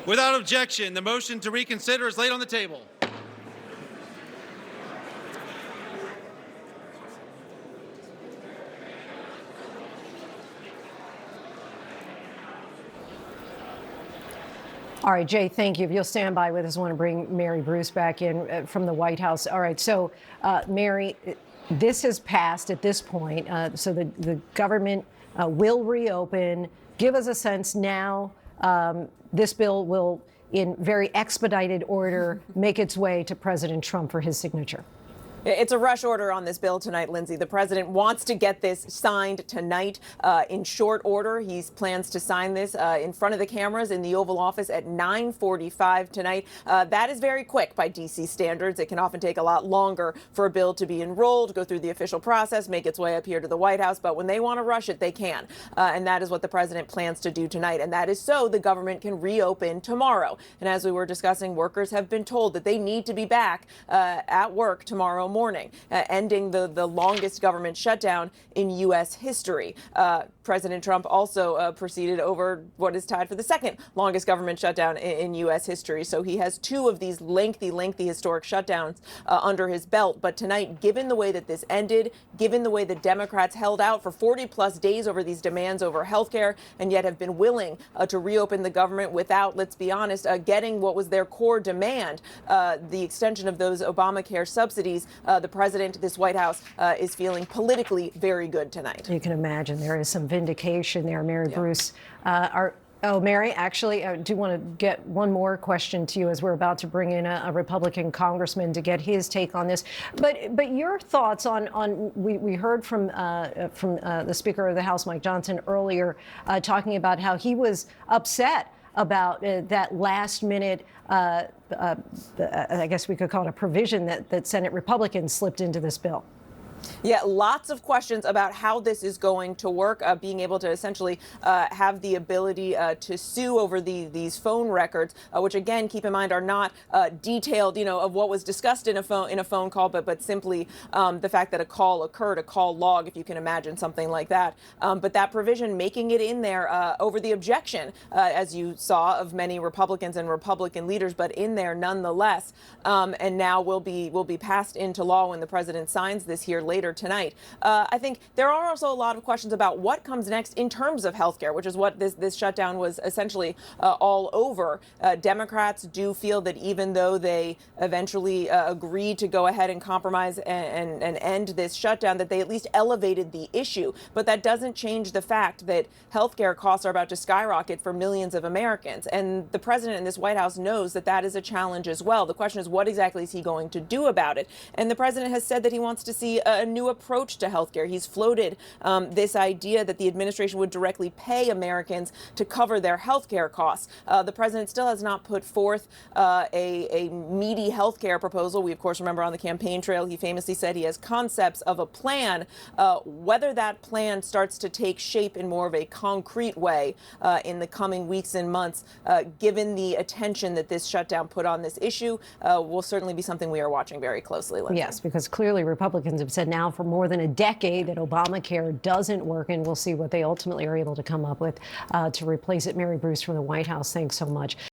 Without objection, the motion to reconsider is laid on the table. All right, Jay, thank you. If you'll stand by with us, I want to bring Mary Bruce back in from the White House. All right, so Mary, this has passed at this point, so the government will reopen. Give us a sense now. This bill will, in very expedited order, make its way to President Trump for his signature. It's a rush order on this bill tonight, Lindsay. The president wants to get this signed tonight in short order. He plans to sign this in front of the cameras in the Oval Office at 9:45 tonight. That is very quick by D.C. standards. It can often take a lot longer for a bill to be enrolled, go through the official process, make its way up here to the White House. But when they want to rush it, they can. And that is what the president plans to do tonight. And that is so the government can reopen tomorrow. And as we were discussing, workers have been told that they need to be back at work tomorrow morning, ending the longest government shutdown in U.S. history. President Trump also proceeded over what is tied for the second longest government shutdown in U.S. history. So he has two of these lengthy historic shutdowns under his belt. But tonight, given the way that this ended, given the way that Democrats held out for 40-plus days over these demands over health care and yet have been willing to reopen the government without, let's be honest, getting what was their core demand, the extension of those Obamacare subsidies, the president, this White House, is feeling politically very good tonight. You can imagine there is some vindication there, Mary Bruce. Mary, actually, I do want to get one more question to you as we're about to bring in a Republican congressman to get his take on this. But your thoughts on we heard from the Speaker of the House, Mike Johnson, earlier talking about how he was upset about that last minute, I guess we could call it a provision that Senate Republicans slipped into this bill. Yeah, lots of questions about how this is going to work, being able to essentially have the ability to sue over these phone records, which, again, keep in mind, are not detailed, of what was discussed in a phone call, but simply the fact that a call occurred, a call log, if you can imagine something like that. But that provision, making it in there over the objection, as you saw, of many Republicans and Republican leaders, but in there nonetheless, and now will be passed into law when the president signs this here later tonight. I think there are also a lot of questions about what comes next in terms of health care, which is what this shutdown was essentially all over. Democrats do feel that even though they eventually agreed to go ahead and compromise and end this shutdown, that they at least elevated the issue. But that doesn't change the fact that health care costs are about to skyrocket for millions of Americans. And the president and this White House knows that that is a challenge as well. The question is, what exactly is he going to do about it? And the president has said that he wants to see a new approach to health care. He's floated this idea that the administration would directly pay Americans to cover their health care costs. The president still has not put forth a meaty health care proposal. We, of course, remember on the campaign trail, he famously said he has concepts of a plan. Whether that plan starts to take shape in more of a concrete way in the coming weeks and months, given the attention that this shutdown put on this issue, will certainly be something we are watching very closely, Lindsay. Yes, because clearly Republicans have said now for more than a decade that Obamacare doesn't work, and we'll see what they ultimately are able to come up with to replace it. Mary Bruce from the White House, thanks so much.